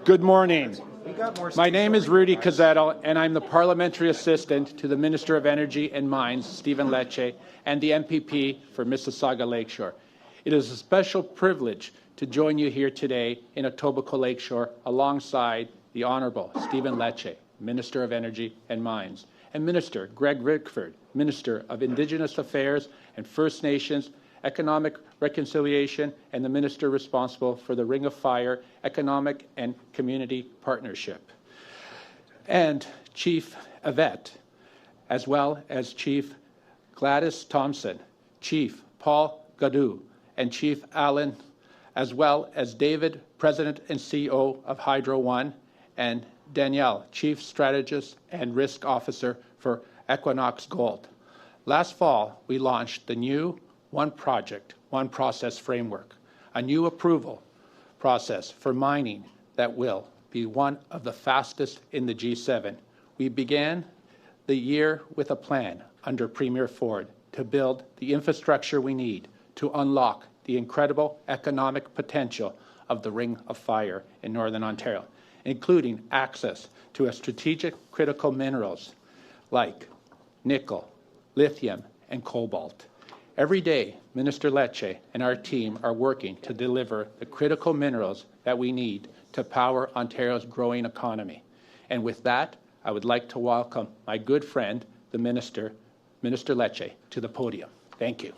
Good morning. My name is Rudy Cazzetto, and I'm the Parliamentary Assistant to the Minister of Energy and Mines, Stephen Lecce, and the MPP for Mississauga Lakeshore. It is a special privilege to join you here today in Etobicoke Lakeshore alongside the Honourable Stephen Lecce, Minister of Energy and Mines, and Minister Greg Rickford, Minister of Indigenous Affairs and First Nations, Economic Reconciliation, and the Minister responsible for the Ring of Fire, Economic and Community Partnership, and Chief Yvette, as well as Chief Gladys Thompson, Chief Paul Gladu, and Chief Allan, as well as David, President and CEO of Hydro One, and Danielle, Chief Strategist and Risk Officer for Equinox Gold. Last fall, we launched the new One Project, One Process framework, a new approval process for mining that will be one of the fastest in the G7. We began the year with a plan under Premier Ford to build the infrastructure we need to unlock the incredible economic potential of the Ring of Fire in Northern Ontario, including access to a strategic critical minerals like nickel, lithium, and cobalt. Every day, Minister Lecce and our team are working to deliver the critical minerals that we need to power Ontario's growing economy. And with that, I would like to welcome my good friend, the Minister Lecce, to the podium. Thank you.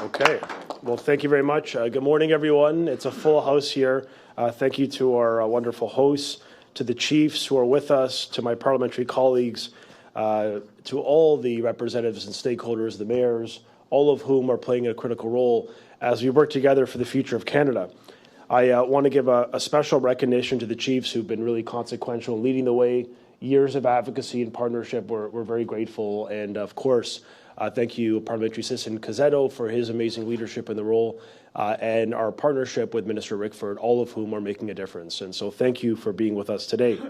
Okay. Well, thank you very much. Good morning, everyone. It's a full house here. Thank you to our wonderful hosts, to the chiefs who are with us, to my parliamentary colleagues, to all the representatives and stakeholders, the mayors, all of whom are playing a critical role as we work together for the future of Canada. I want to give a special recognition to the chiefs who've been really consequential in leading the way. Years of advocacy and partnership, we're very grateful. And of course, thank you, Parliamentary Assistant Cazzetto, for his amazing leadership in the role, and our partnership with Minister Rickford, all of whom are making a difference. And so thank you for being with us today.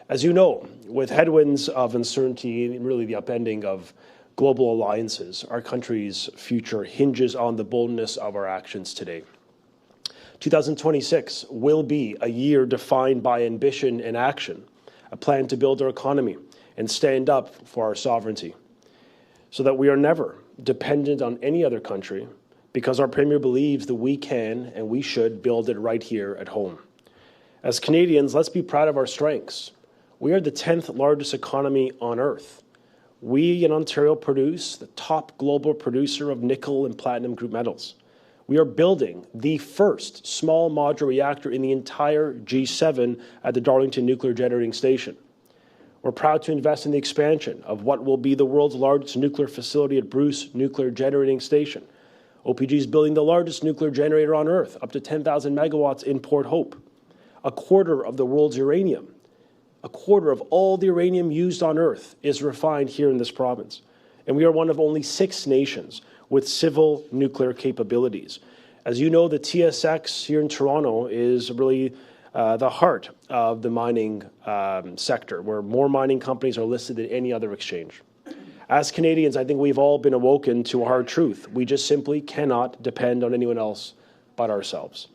As you know, with headwinds of uncertainty and really the upending of global alliances, our country's future hinges on the boldness of our actions today. 2026 will be a year defined by ambition and action, a plan to build our economy and stand up for our sovereignty, so that we are never dependent on any other country, because our Premier believes that we can and we should build it right here at home. As Canadians, let's be proud of our strengths. We are the 10th largest economy on earth. We in Ontario produce the top global producer of nickel and platinum group metals. We are building the first small modular reactor in the entire G7 at the Darlington Nuclear Generating Station. We're proud to invest in the expansion of what will be the world's largest nuclear facility at Bruce Nuclear Generating Station. OPG is building the largest nuclear generator on Earth, up to 10,000 megawatts in Port Hope. A quarter of the world's uranium, a quarter of all the uranium used on Earth is refined here in this province. And we are one of only 6 nations with civil nuclear capabilities. As you know, the TSX here in Toronto is really the heart of the mining sector, where more mining companies are listed than any other exchange. As Canadians, I think we've all been awoken to a hard truth. We just simply cannot depend on anyone else but ourselves.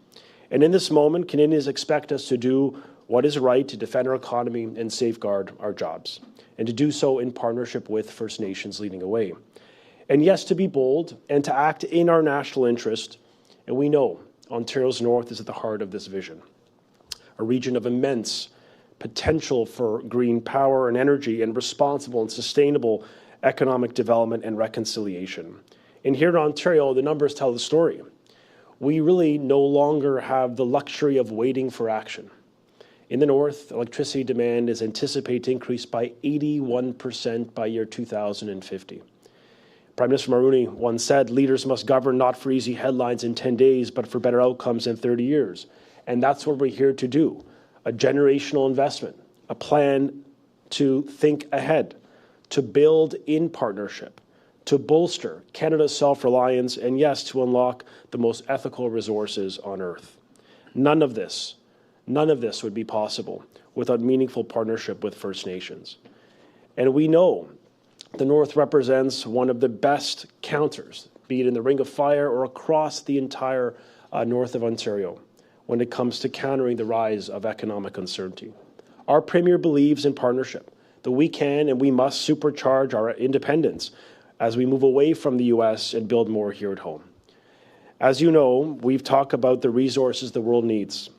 And in this moment, Canadians expect us to do what is right to defend our economy and safeguard our jobs, and to do so in partnership with First Nations leading the way. And yes, to be bold and to act in our national interest, and we know Ontario's North is at the heart of this vision. A region of immense potential for green power and energy and responsible and sustainable economic development and reconciliation. And here in Ontario, the numbers tell the story. We really no longer have the luxury of waiting for action. In the North, electricity demand is anticipated to increase by 81% by year 2050. Prime Minister Mulroney once said, leaders must govern not for easy headlines in 10 days, but for better outcomes in 30 years. And that's what we're here to do. A generational investment, a plan to think ahead, to build in partnership, to bolster Canada's self-reliance, and yes, to unlock the most ethical resources on Earth. None of this would be possible without meaningful partnership with First Nations. And we know the North represents one of the best counters, be it in the Ring of Fire or across the entire north of Ontario, when it comes to countering the rise of economic uncertainty. Our Premier believes in partnership, that we can and we must supercharge our independence as we move away from the U.S. and build more here at home. As you know, we've talked about the resources the world needs.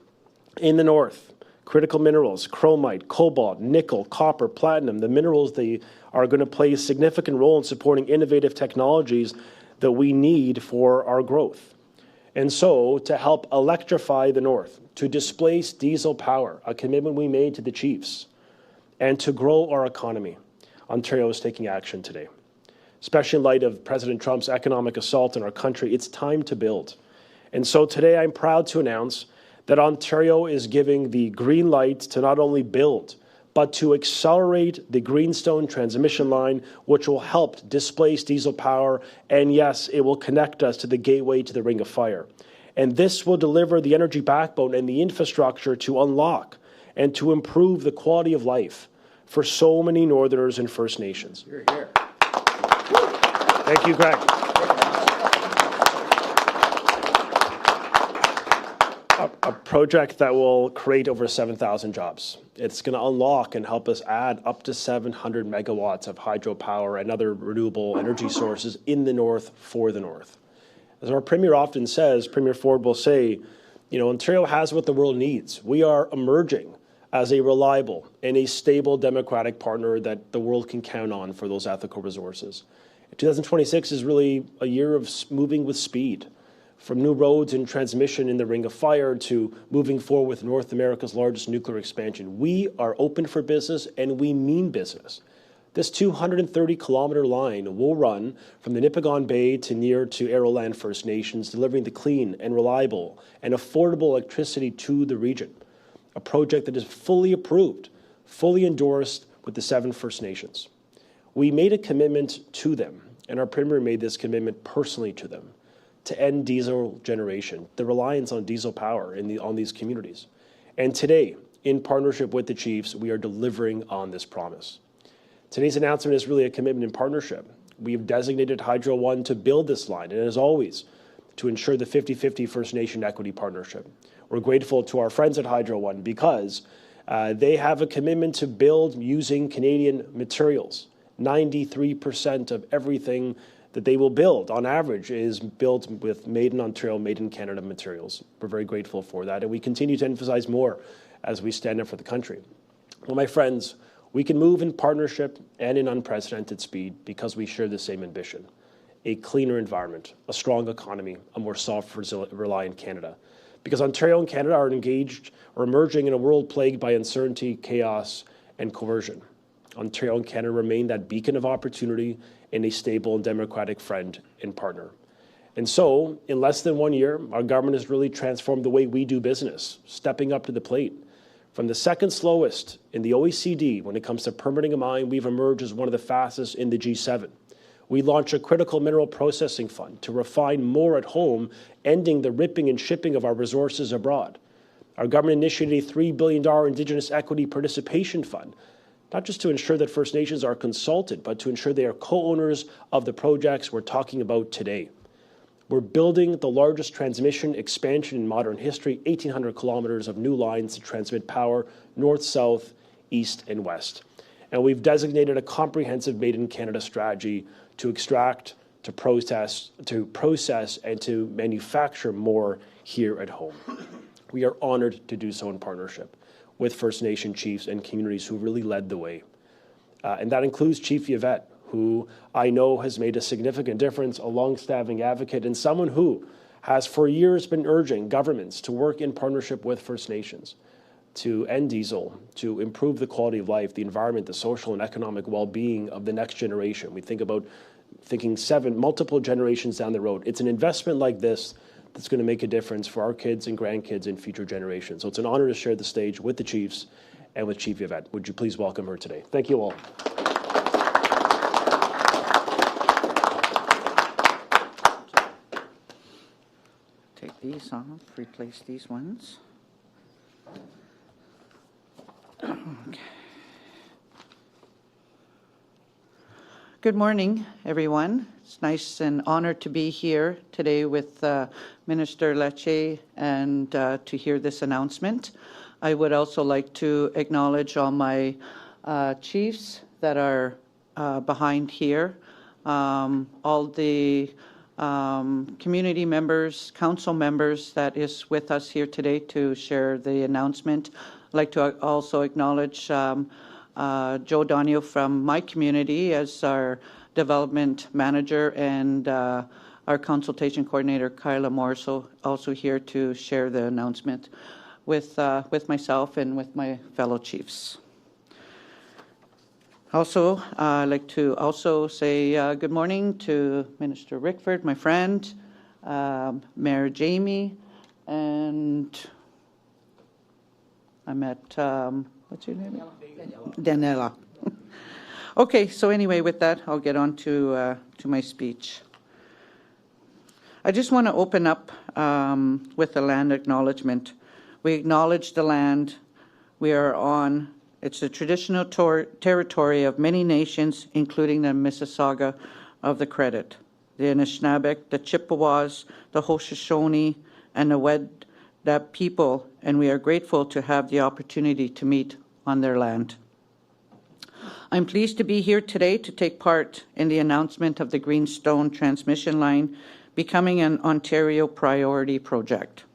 In the north, critical minerals, chromite, cobalt, nickel, copper, platinum, the minerals they are going to play a significant role in supporting innovative technologies that we need for our growth. And so, to help electrify the north, to displace diesel power, a commitment we made to the chiefs, and to grow our economy, Ontario is taking action today. Especially in light of President Trump's economic assault on our country, it's time to build. And so today I'm proud to announce that Ontario is giving the green light to not only build, but to accelerate the Greenstone transmission line, which will help displace diesel power, and yes, it will connect us to the gateway to the Ring of Fire. And this will deliver the energy backbone and the infrastructure to unlock and to improve the quality of life for so many Northerners and First Nations. You're here. Thank you, Greg. A project that will create over 7,000 jobs. It's going to unlock and help us add up to 700 megawatts of hydropower and other renewable energy sources in the north for the north. As our Premier often says, Premier Ford will say, you know, Ontario has what the world needs. We are emerging as a reliable and a stable democratic partner that the world can count on for those ethical resources. 2026 is really a year of moving with speed, from new roads and transmission in the Ring of Fire to moving forward with North America's largest nuclear expansion. We are open for business, and we mean business. This 230-kilometer line will run from the Nipigon Bay to near to Arrowland First Nations, delivering the clean and reliable and affordable electricity to the region, a project that is fully approved, fully endorsed with the 7 First Nations. We made a commitment to them, and our Premier made this commitment personally to them, to end diesel generation, the reliance on diesel power on these communities. And today, in partnership with the chiefs, we are delivering on this promise. Today's announcement is really a commitment in partnership. We have designated Hydro One to build this line, and as always, to ensure the 50-50 First Nation equity partnership. We're grateful to our friends at Hydro One because they have a commitment to build using Canadian materials. 93% of everything that they will build, on average, is built with made in Ontario, made in Canada materials. We're very grateful for that, and we continue to emphasize more as we stand up for the country. Well, my friends, we can move in partnership and in unprecedented speed because we share the same ambition: a cleaner environment, a strong economy, a more self-reliant Canada. Because Ontario and Canada are engaged or emerging in a world plagued by uncertainty, chaos, and coercion. Ontario and Canada remain that beacon of opportunity and a stable and democratic friend and partner. And so, in less than 1 year, our government has really transformed the way we do business, stepping up to the plate. From the second slowest in the OECD when it comes to permitting a mine, we've emerged as one of the fastest in the G7. We launched a critical mineral processing fund to refine more at home, ending the ripping and shipping of our resources abroad. Our government initiated a $3 billion Indigenous Equity Participation Fund, not just to ensure that First Nations are consulted, but to ensure they are co-owners of the projects we're talking about today. We're building the largest transmission expansion in modern history, 1,800 kilometers of new lines to transmit power north, south, east, and west. And we've designated a comprehensive Made in Canada strategy to extract, to process, and to manufacture more here at home. We are honored to do so in partnership with First Nation chiefs and communities who really led the way. And that includes Chief Yvette, who I know has made a significant difference, a long-standing advocate, and someone who has for years been urging governments to work in partnership with First Nations to end diesel, to improve the quality of life, the environment, the social and economic well-being of the next generation. We think about thinking multiple generations down the road. It's an investment like this that's going to make a difference for our kids and grandkids and future generations. So it's an honor to share the stage with the chiefs and with Chief Yvette. Would you please welcome her today? Thank you all. Take these off, replace these ones. Okay. Good morning, everyone. It's nice and honored to be here today with Minister Lecce and to hear this announcement. I would also like to acknowledge all my chiefs that are behind here, all the community members, council members that is with us here today to share the announcement. I'd like to also acknowledge Joe Donio from my community as our development manager, and our consultation coordinator, Kyla Morris, also here to share the announcement with myself and with my fellow chiefs. Also, I'd like to also say good morning to Minister Rickford, my friend, Mayor Jamie, and I met, what's your name? Daniela. Okay, so anyway, with that, I'll get on to my speech. I just want to open up with the land acknowledgement. We acknowledge the land we are on. It's the traditional territory of many nations, including the Mississauga of the Credit, the Anishinaabek, the Chippewas, the Haudenosaunee, and the Wendat people, and we are grateful to have the opportunity to meet on their land. I'm pleased to be here today to take part in the announcement of the Greenstone transmission line becoming an Ontario priority project.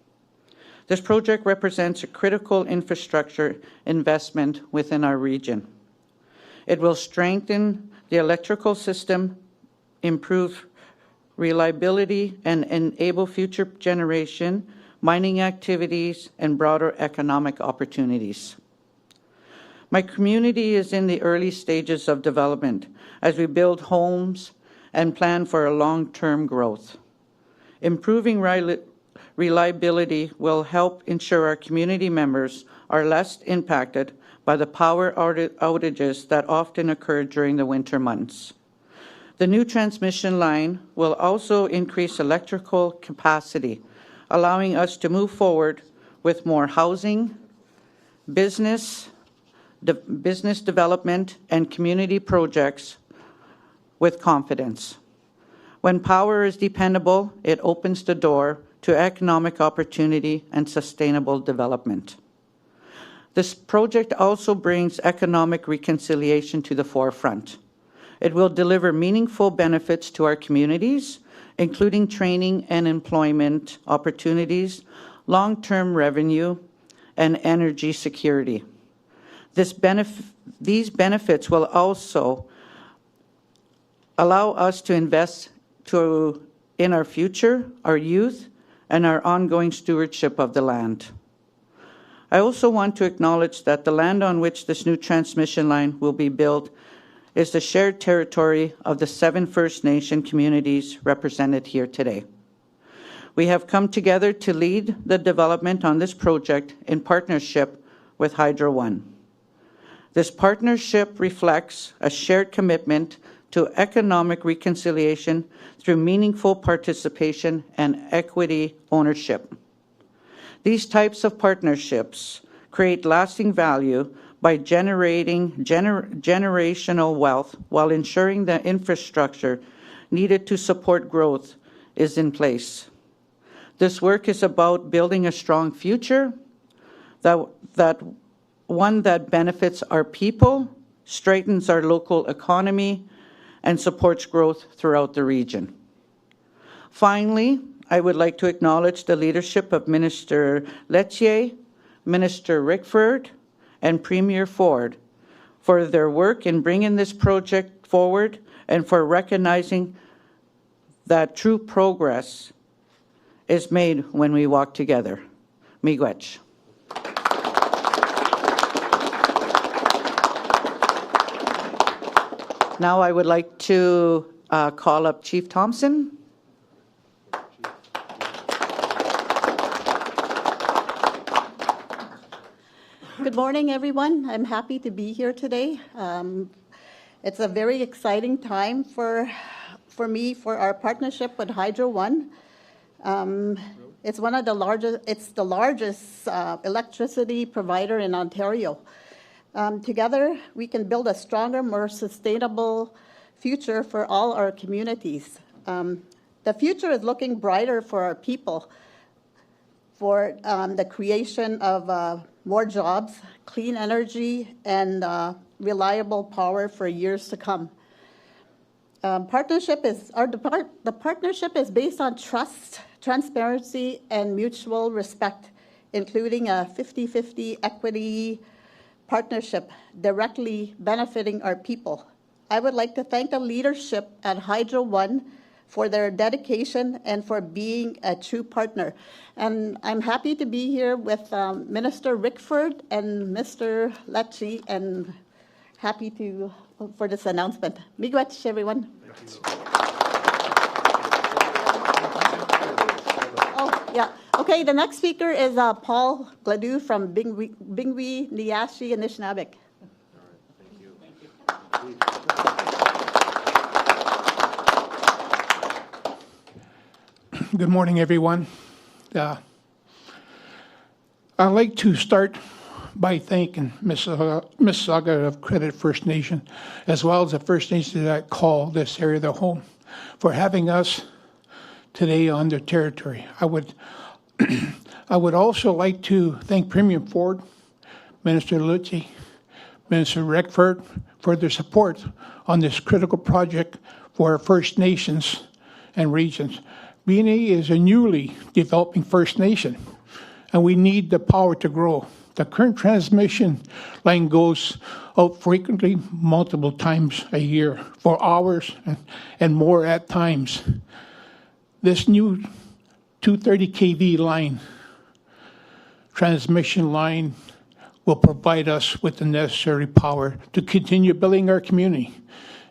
This project represents a critical infrastructure investment within our region. It will strengthen the electrical system, improve reliability, and enable future generation, mining activities, and broader economic opportunities. My community is in the early stages of development as we build homes and plan for a long-term growth. Improving reliability will help ensure our community members are less impacted by the power outages that often occur during the winter months. The new transmission line will also increase electrical capacity, allowing us to move forward with more housing, business development, and community projects with confidence. When power is dependable, it opens the door to economic opportunity and sustainable development. This project also brings economic reconciliation to the forefront. It will deliver meaningful benefits to our communities, including training and employment opportunities, long-term revenue, and energy security. These benefits will also allow us to invest in our future, our youth, and our ongoing stewardship of the land. I also want to acknowledge that the land on which this new transmission line will be built is the shared territory of the 7 First Nation communities represented here today. We have come together to lead the development on this project in partnership with Hydro One. This partnership reflects a shared commitment to economic reconciliation through meaningful participation and equity ownership. These types of partnerships create lasting value by generating generational wealth while ensuring the infrastructure needed to support growth is in place. This work is about building a strong future, one that benefits our people, strengthens our local economy, and supports growth throughout the region. Finally, I would like to acknowledge the leadership of Minister Lecce, Minister Rickford, and Premier Ford for their work in bringing this project forward and for recognizing that true progress is made when we walk together. Miigwech. Now I would like to call up Chief Thompson. Good morning, everyone. I'm happy to be here today. It's a very exciting time for me, for our partnership with Hydro One. It's the largest electricity provider in Ontario. Together, we can build a stronger, more sustainable future for all our communities. The future is looking brighter for our people, for the creation of more jobs, clean energy, and reliable power for years to come. The partnership is based on trust, transparency, and mutual respect, including a 50-50 equity partnership directly benefiting our people. I would like to thank the leadership at Hydro One for their dedication and for being a true partner. And I'm happy to be here with Minister Rickford and Mr. Lecce, and happy for this announcement. Miigwech, everyone. Oh, yeah. Okay, the next speaker is Paul Gladu from Bingwi, Niyashi, Anishinaabek. Good morning, everyone. I'd like to start by thanking Ms. Saga of Credit First Nation, as well as the First Nations that call this area their home, for having us today on their territory. I would also like to thank Premier Ford, Minister Lecce, Minister Rickford for their support on this critical project for our First Nations and regions. Biinjitiwaabik is a newly developing First Nation, and we need the power to grow. The current transmission line goes out frequently, multiple times a year, for hours and more at times. This new 230 kV line, transmission line, will provide us with the necessary power to continue building our community,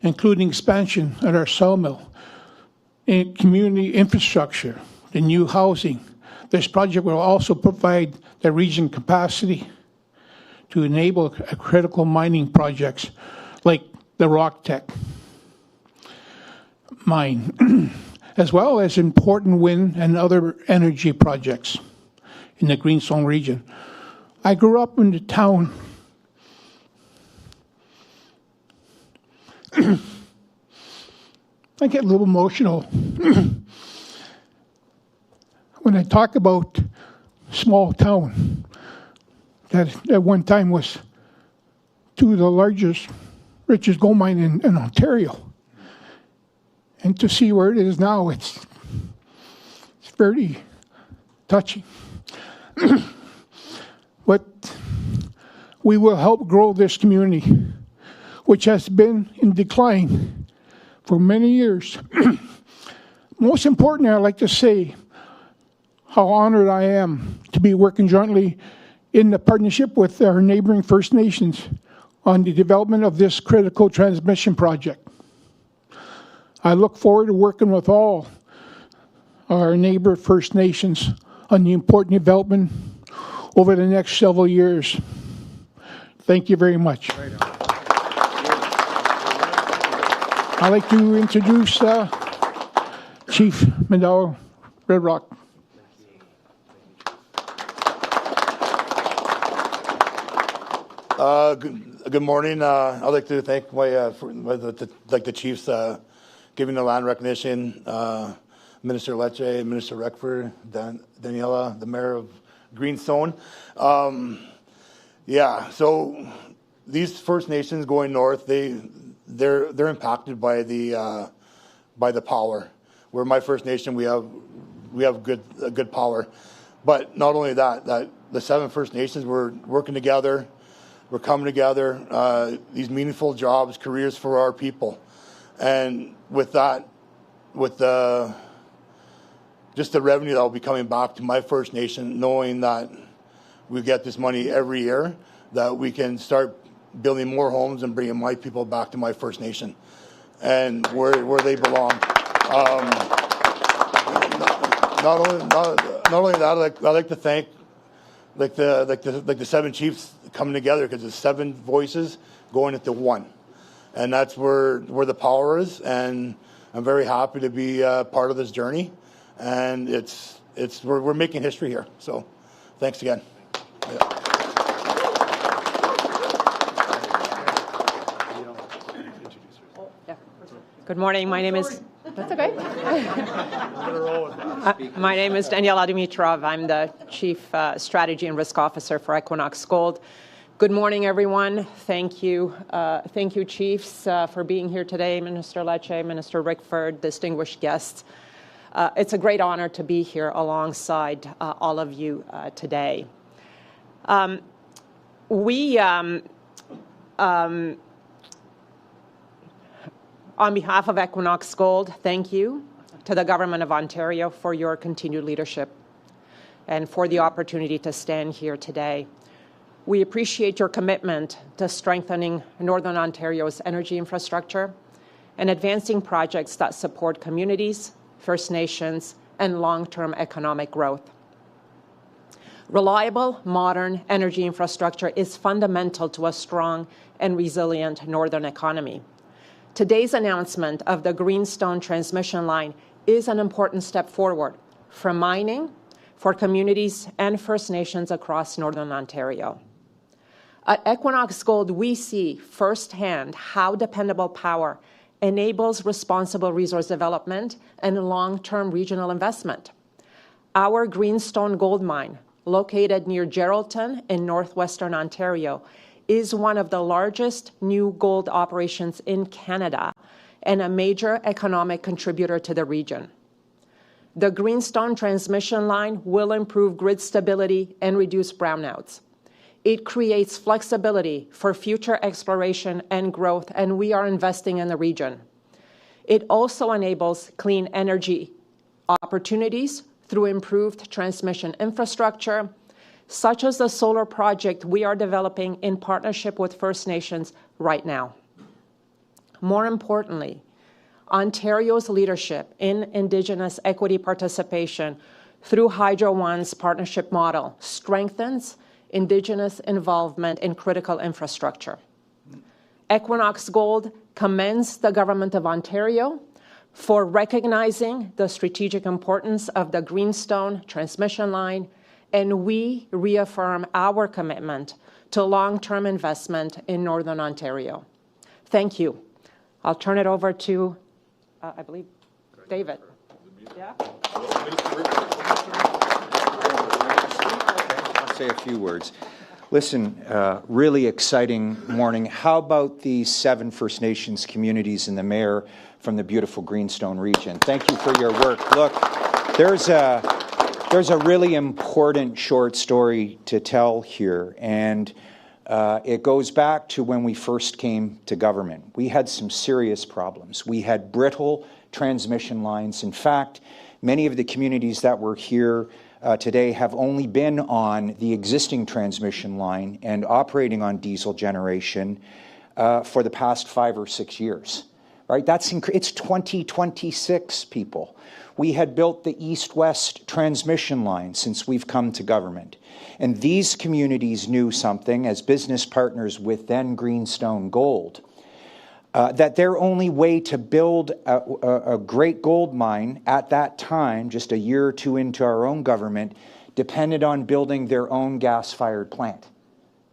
including expansion at our sawmill, in community infrastructure, the new housing. This project will also provide the region capacity to enable critical mining projects like the Rock Tech mine, as well as important wind and other energy projects in the Greenstone region. I grew up in the town I get a little emotional when I talk about small town that at one time was two of the largest, richest gold mine in Ontario. And to see where it is now, it's very touching. But we will help grow this community, which has been in decline for many years. Most importantly, I'd like to say how honored I am to be working jointly in the partnership with our neighboring First Nations on the development of this critical transmission project. I look forward to working with all our neighbor First Nations on the important development over the next several years. Thank you very much. I'd like to introduce Chief Mandao Red Rock. Good morning. I'd like to thank the chiefs giving the land recognition, Minister Lecce, Minister Rickford, Daniela, the mayor of Greenstone. So these First Nations going north, they're impacted by the power. Where my First Nation, we have good power, but not only that the 7 First Nations, we're working together, we're coming together. These meaningful jobs, careers for our people, and with that, with just the revenue that will be coming back to my First Nation, knowing that we get this money every year, that we can start building more homes and bringing my people back to my First Nation and where they belong. Not only that, I like to thank the 7 chiefs coming together, because it's 7 voices going into one, and that's where the power is. And I'm very happy to be part of this journey, and we're making history here. So, thanks again. Yeah. Good morning. My name is... That's okay. My name is Daniela Dimitrov. I'm the Chief Strategy and Risk Officer for Equinox Gold. Good morning, everyone. Thank you, Chiefs, for being here today. Minister Lecce, Minister Rickford, distinguished guests. It's a great honor to be here alongside all of you today. On behalf of Equinox Gold, thank you to the Government of Ontario for your continued leadership and for the opportunity to stand here today. We appreciate your commitment to strengthening Northern Ontario's energy infrastructure and advancing projects that support communities, First Nations, and long-term economic growth. Reliable, modern energy infrastructure is fundamental to a strong and resilient Northern economy. Today's announcement of the Greenstone transmission line is an important step forward for mining, for communities and First Nations across Northern Ontario. At Equinox Gold, we see firsthand how dependable power enables responsible resource development and long-term regional investment. Our Greenstone gold mine, located near Geraldton in northwestern Ontario, is one of the largest new gold operations in Canada and a major economic contributor to the region. The Greenstone transmission line will improve grid stability and reduce brownouts. It creates flexibility for future exploration and growth, and we are investing in the region. It also enables clean energy opportunities through improved transmission infrastructure, such as the solar project we are developing in partnership with First Nations right now. More importantly, Ontario's leadership in Indigenous equity participation through Hydro One's partnership model strengthens Indigenous involvement in critical infrastructure. Equinox Gold commends the Government of Ontario for recognizing the strategic importance of the Greenstone transmission line, and we reaffirm our commitment to long-term investment in Northern Ontario. Thank you. I'll turn it over to, I believe, David. Yeah? I'll say a few words. Listen, really exciting morning. How about the 7 First Nations communities and the mayor from the beautiful Greenstone region? Thank you for your work. Look, there's a really important short story to tell here, and it goes back to when we first came to government. We had some serious problems. We had brittle transmission lines. In fact, many of the communities that were here today have only been on the existing transmission line and operating on diesel generation for the past 5 or 6 years. Right? It's 2026, people. We had built the east-west transmission line since we've come to government. And these communities knew something, as business partners with then Greenstone Gold, that their only way to build a great gold mine at that time, just a year or two into our own government, depended on building their own gas-fired plant.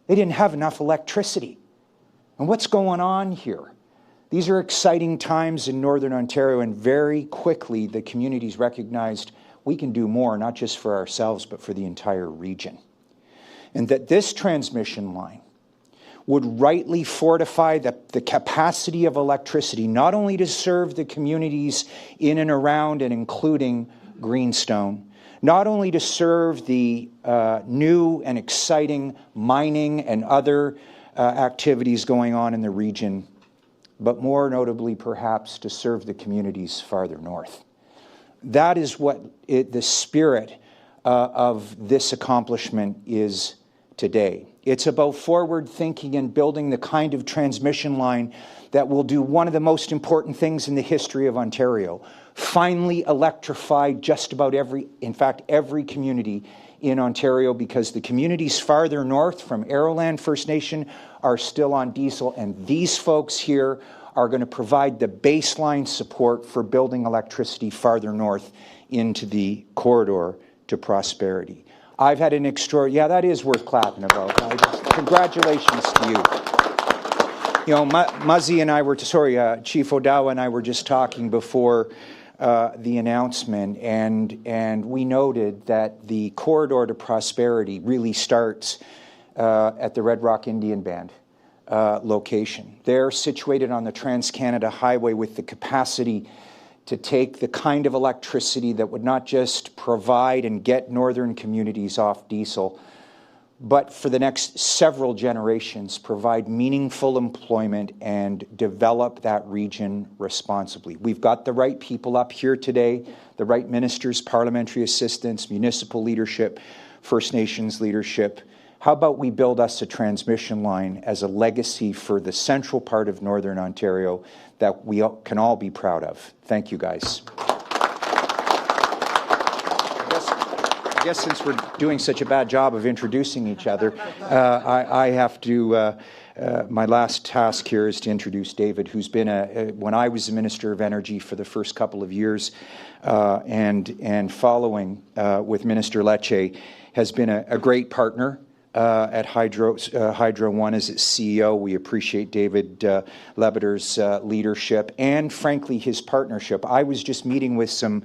They didn't have enough electricity. And what's going on here? These are exciting times in Northern Ontario, and very quickly the communities recognized we can do more, not just for ourselves, but for the entire region. And that this transmission line would rightly fortify the capacity of electricity, not only to serve the communities in and around and including Greenstone, not only to serve the new and exciting mining and other activities going on in the region, but more notably perhaps to serve the communities farther north. That is what the spirit of this accomplishment is today. It's about forward thinking and building the kind of transmission line that will do one of the most important things in the history of Ontario. Finally electrify just about every community in Ontario, because the communities farther north from Arrowland First Nation are still on diesel, and these folks here are going to provide the baseline support for building electricity farther north into the corridor to prosperity. I've had an extraordinary, yeah, that is worth clapping about. Congratulations to you. You know, Muzzy and I were, Chief Odawa and I were just talking before the announcement, and we noted that the corridor to prosperity really starts at the Red Rock Indian Band location. They're situated on the Trans-Canada Highway with the capacity to take the kind of electricity that would not just provide and get northern communities off diesel, but for the next several generations provide meaningful employment and develop that region responsibly. We've got the right people up here today, the right ministers, parliamentary assistants, municipal leadership, First Nations leadership. How about we build us a transmission line as a legacy for the central part of Northern Ontario that we can all be proud of? Thank you, guys. I guess since we're doing such a bad job of introducing each other, I have to, my last task here is to introduce David, who's been, when I was the Minister of Energy for the first couple of years, and following with Minister Lecce, has been a great partner at Hydro One as its CEO. We appreciate David Lebeder's leadership and, frankly, his partnership. I was just meeting with some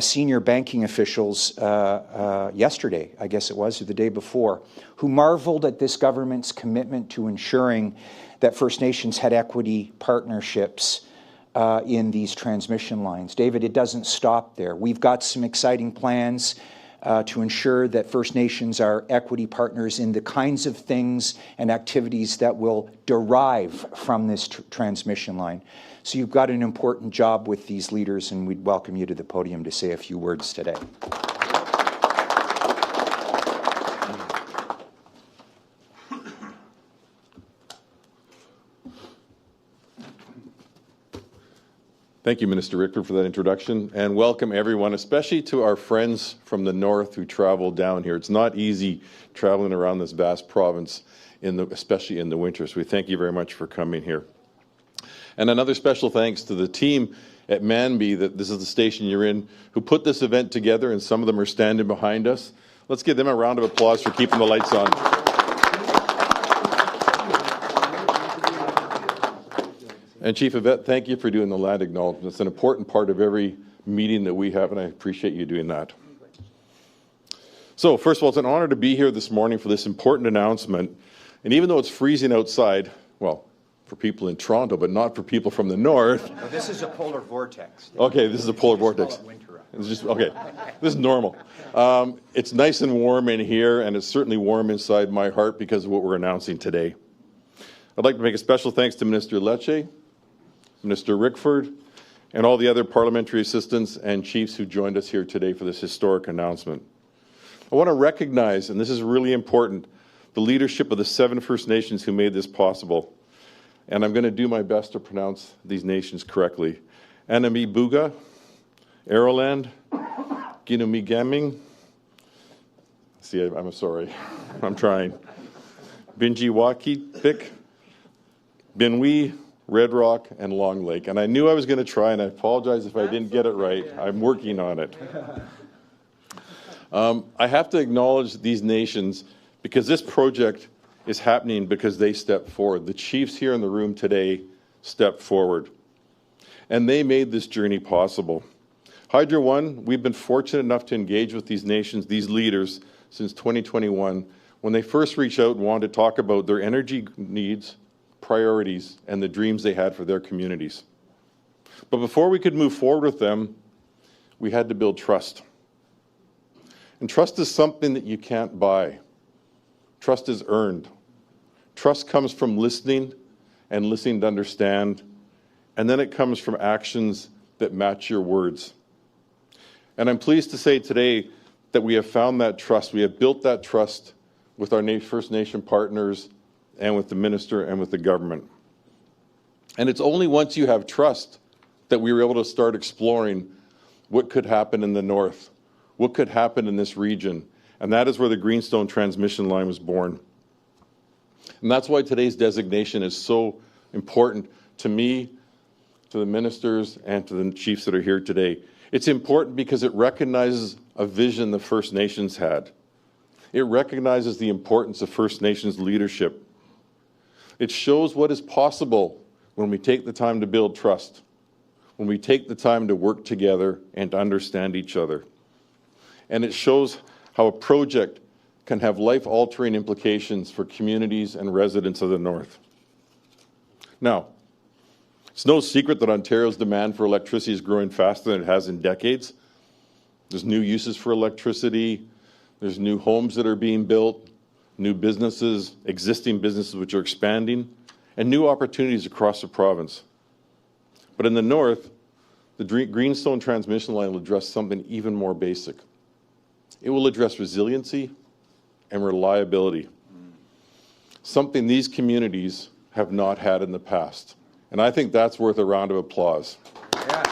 senior banking officials yesterday, I guess it was, or the day before, who marveled at this government's commitment to ensuring that First Nations had equity partnerships in these transmission lines. David, it doesn't stop there. We've got some exciting plans to ensure that First Nations are equity partners in the kinds of things and activities that will derive from this transmission line. So you've got an important job with these leaders, and we'd welcome you to the podium to say a few words today. Thank you, Minister Rickford, for that introduction, and welcome everyone, especially to our friends from the north who travel down here. It's not easy traveling around this vast province, especially in the winter, so we thank you very much for coming here. And another special thanks to the team at Manby, that this is the station you're in, who put this event together, and some of them are standing behind us. Let's give them a round of applause for keeping the lights on. And Chief Yvette, thank you for doing the land acknowledgement. It's an important part of every meeting that we have, and I appreciate you doing that. So, first of all, it's an honor to be here this morning for this important announcement. And even though it's freezing outside, well, for people in Toronto, but not for people from the north. Well, this is a polar vortex. Okay, this is a polar vortex. It's just, okay, this is normal. It's nice and warm in here, and it's certainly warm inside my heart because of what we're announcing today. I'd like to make a special thanks to Minister Lecce, Minister Rickford, and all the other parliamentary assistants and chiefs who joined us here today for this historic announcement. I want to recognize, and this is really important, the leadership of the 7 First Nations who made this possible. And I'm going to do my best to pronounce these nations correctly. Animbiigoo, Aroland, Ginumigaming. See, I'm sorry. I'm trying. Biinjitiwaabik, Bingwi, Red Rock, and Long Lake. And I knew I was going to try, and I apologize if I didn't get it right. I'm working on it. I have to acknowledge these nations because this project is happening because they stepped forward. The chiefs here in the room today stepped forward, and they made this journey possible. Hydro One, we've been fortunate enough to engage with these nations, these leaders, since 2021, when they first reached out and wanted to talk about their energy needs, priorities, and the dreams they had for their communities. But before we could move forward with them, we had to build trust. And trust is something that you can't buy. Trust is earned. Trust comes from listening and listening to understand, and then it comes from actions that match your words. And I'm pleased to say today that we have found that trust. We have built that trust with our First Nation partners and with the minister and with the government. And it's only once you have trust that we were able to start exploring what could happen in the north, what could happen in this region. And that is where the Greenstone transmission line was born. And that's why today's designation is so important to me, to the ministers, and to the chiefs that are here today. It's important because it recognizes a vision the First Nations had. It recognizes the importance of First Nations leadership. It shows what is possible when we take the time to build trust, when we take the time to work together and to understand each other. And it shows how a project can have life-altering implications for communities and residents of the North. Now, it's no secret that Ontario's demand for electricity is growing faster than it has in decades. There's new uses for electricity, there's new homes that are being built, new businesses, existing businesses which are expanding, and new opportunities across the province. But in the North, the Greenstone transmission line will address something even more basic. It will address resiliency and reliability, something these communities have not had in the past. And I think that's worth a round of applause. Yeah.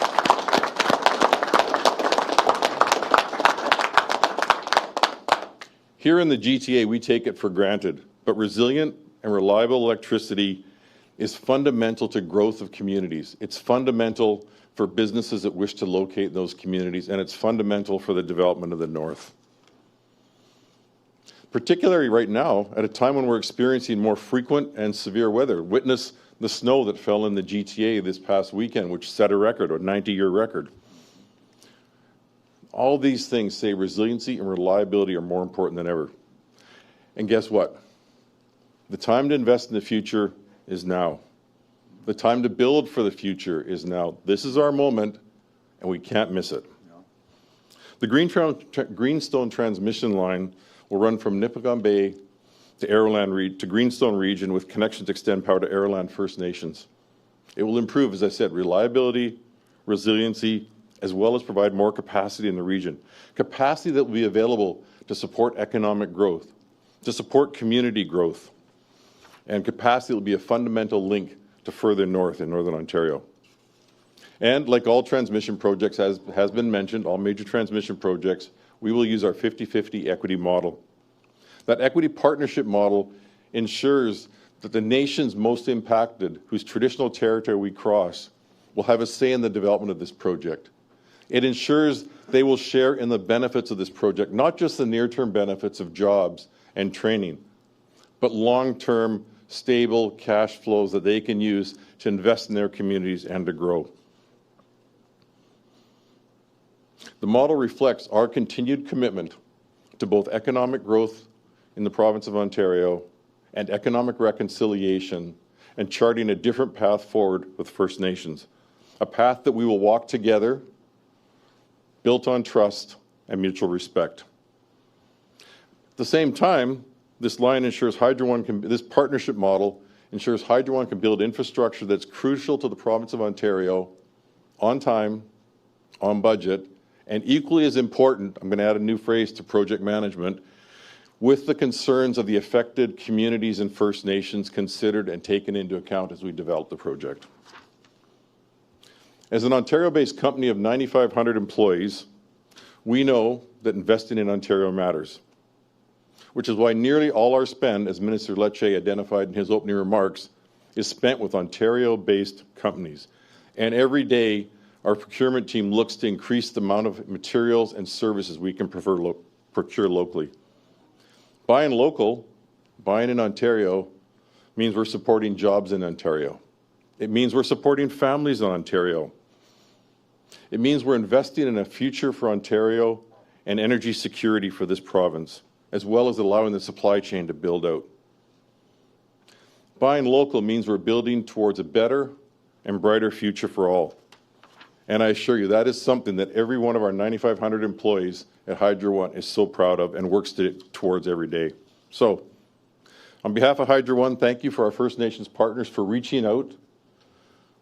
Here in the GTA, we take it for granted, but resilient and reliable electricity is fundamental to growth of communities. It's fundamental for businesses that wish to locate in those communities, and it's fundamental for the development of the North. Particularly right now, at a time when we're experiencing more frequent and severe weather. Witness the snow that fell in the GTA this past weekend, which set a record, a 90-year record. All these things say resiliency and reliability are more important than ever. And guess what? The time to invest in the future is now. The time to build for the future is now. This is our moment, and we can't miss it. The Greenstone transmission line will run from Nipigon Bay to Greenstone region with connections to extend power to Aroland First Nations. It will improve, as I said, reliability, resiliency, as well as provide more capacity in the region. Capacity that will be available to support economic growth, to support community growth, and capacity will be a fundamental link to further north in Northern Ontario. And like all transmission projects, as has been mentioned, all major transmission projects, we will use our 50-50 equity model. That equity partnership model ensures that the nations most impacted, whose traditional territory we cross, will have a say in the development of this project. It ensures they will share in the benefits of this project, not just the near-term benefits of jobs and training, but long-term, stable cash flows that they can use to invest in their communities and to grow. The model reflects our continued commitment to both economic growth in the province of Ontario and economic reconciliation and charting a different path forward with First Nations, a path that we will walk together, built on trust and mutual respect. At the same time, this line ensures this partnership model ensures Hydro One can build infrastructure that's crucial to the province of Ontario on time, on budget, and equally as important, I'm going to add a new phrase to project management, with the concerns of the affected communities and First Nations considered and taken into account as we develop the project. As an Ontario-based company of 9,500 employees, we know that investing in Ontario matters, which is why nearly all our spend, as Minister Lecce identified in his opening remarks, is spent with Ontario-based companies. And every day, our procurement team looks to increase the amount of materials and services we can procure locally. Buying local, buying in Ontario, means we're supporting jobs in Ontario. It means we're supporting families in Ontario. It means we're investing in a future for Ontario and energy security for this province, as well as allowing the supply chain to build out. Buying local means we're building towards a better and brighter future for all. And I assure you, that is something that every one of our 9,500 employees at Hydro One is so proud of and works towards every day. So, on behalf of Hydro One, thank you for our First Nations partners for reaching out,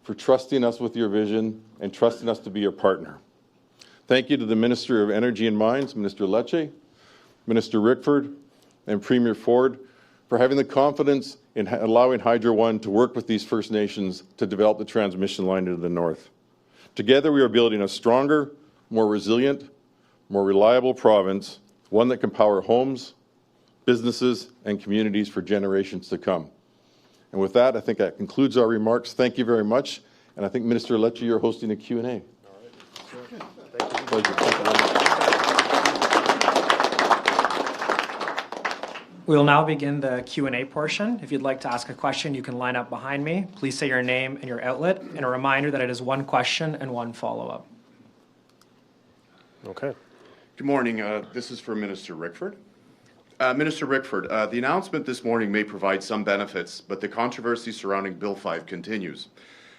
for trusting us with your vision, and trusting us to be your partner. Thank you to the Minister of Energy and Mines, Minister Lecce, Minister Rickford, and Premier Ford for having the confidence in allowing Hydro One to work with these First Nations to develop the transmission line into the north. Together, we are building a stronger, more resilient, more reliable province, one that can power homes, businesses, and communities for generations to come. And with that, I think that concludes our remarks. Thank you very much. And I think, Minister Lecce, you're hosting a Q&A. All right. Sure. Thank you. We will now begin the Q&A portion. If you'd like to ask a question, you can line up behind me. Please say your name and your outlet, and a reminder that it is one question and one follow-up. Okay. Good morning. This is for Minister Rickford. Minister Rickford, the announcement this morning may provide some benefits, but the controversy surrounding Bill 5 continues.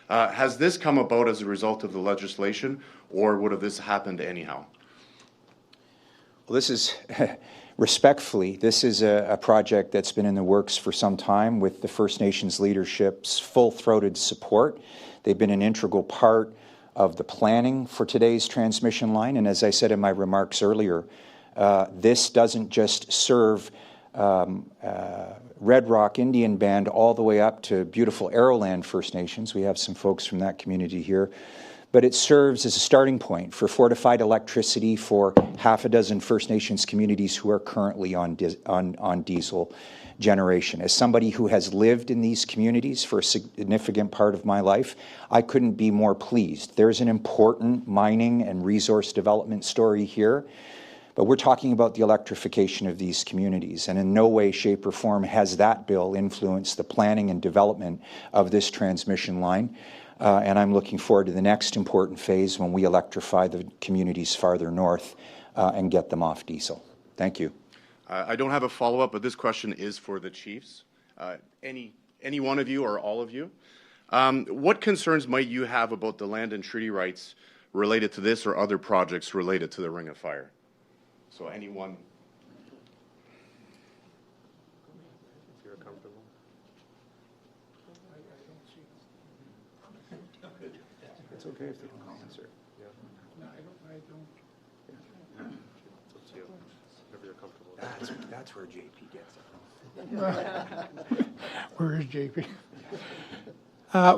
Has this come about as a result of the legislation, or would have this happened anyhow? Well, this is, respectfully, this is a project that's been in the works for some time with the First Nations leadership's full-throated support. They've been an integral part of the planning for today's transmission line, and as I said in my remarks earlier, this doesn't just serve Red Rock Indian Band all the way up to beautiful Arrowland First Nations. We have some folks from that community here. But it serves as a starting point for fortified electricity for half a dozen First Nations communities who are currently on diesel generation. As somebody who has lived in these communities for a significant part of my life, I couldn't be more pleased. There's an important mining and resource development story here, but we're talking about the electrification of these communities, and in no way, shape, or form has that bill influenced the planning and development of this transmission line. And I'm looking forward to the next important phase when we electrify the communities farther north and get them off diesel. Thank you. I don't have a follow-up, but this question is for the chiefs. Any one of you or all of you. What concerns might you have about the land and treaty rights related to this or other projects related to the Ring of Fire? So anyone. If you're comfortable. It's okay if they don't answer. No, I don't. It's up to you. Whenever you're comfortable. That's where JP gets it. Where is JP?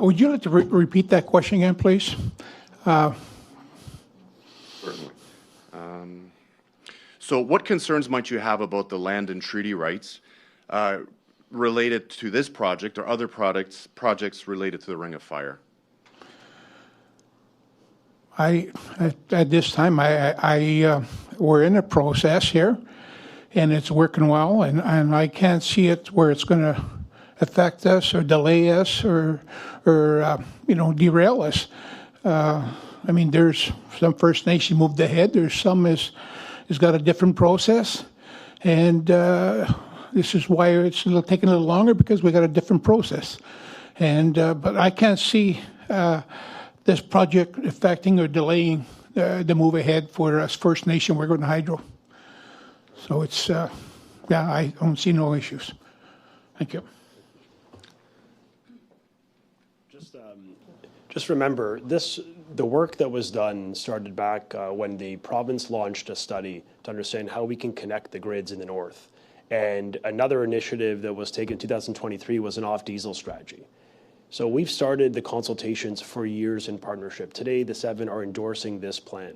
Would you like to repeat that question again, please? Certainly. So what concerns might you have about the land and treaty rights related to this project or other projects related to the Ring of Fire? At this time, we're in a process here, and it's working well, and I can't see it where it's going to affect us or delay us or derail us. I mean, there's some First Nation moved ahead. There's some has got a different process, and this is why it's taking a little longer, because we got a different process. And but I can't see this project affecting or delaying the move ahead for us First Nation. We're going to hydro. So it's, I don't see no issues. Thank you. Just remember, the work that was done started back when the province launched a study to understand how we can connect the grids in the north. And another initiative that was taken in 2023 was an off-diesel strategy. So we've started the consultations for years in partnership. Today, the 7 are endorsing this plan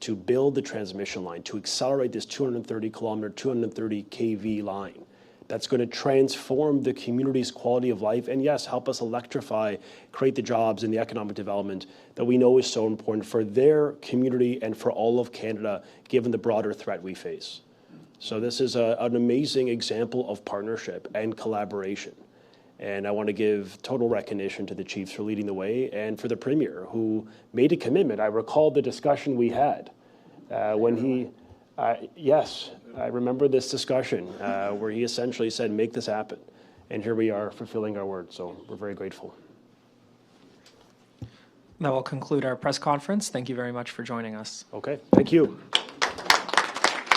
to build the transmission line, to accelerate this 230-kilometer, 230 kV line that's going to transform the community's quality of life and, yes, help us electrify, create the jobs and the economic development that we know is so important for their community and for all of Canada, given the broader threat we face. So this is an amazing example of partnership and collaboration. And I want to give total recognition to the chiefs for leading the way and for the Premier, who made a commitment. I recall the discussion we had when he, yes, I remember this discussion where he essentially said, make this happen. And here we are fulfilling our word. So we're very grateful. That will conclude our press conference. Thank you very much for joining us. Okay, thank you.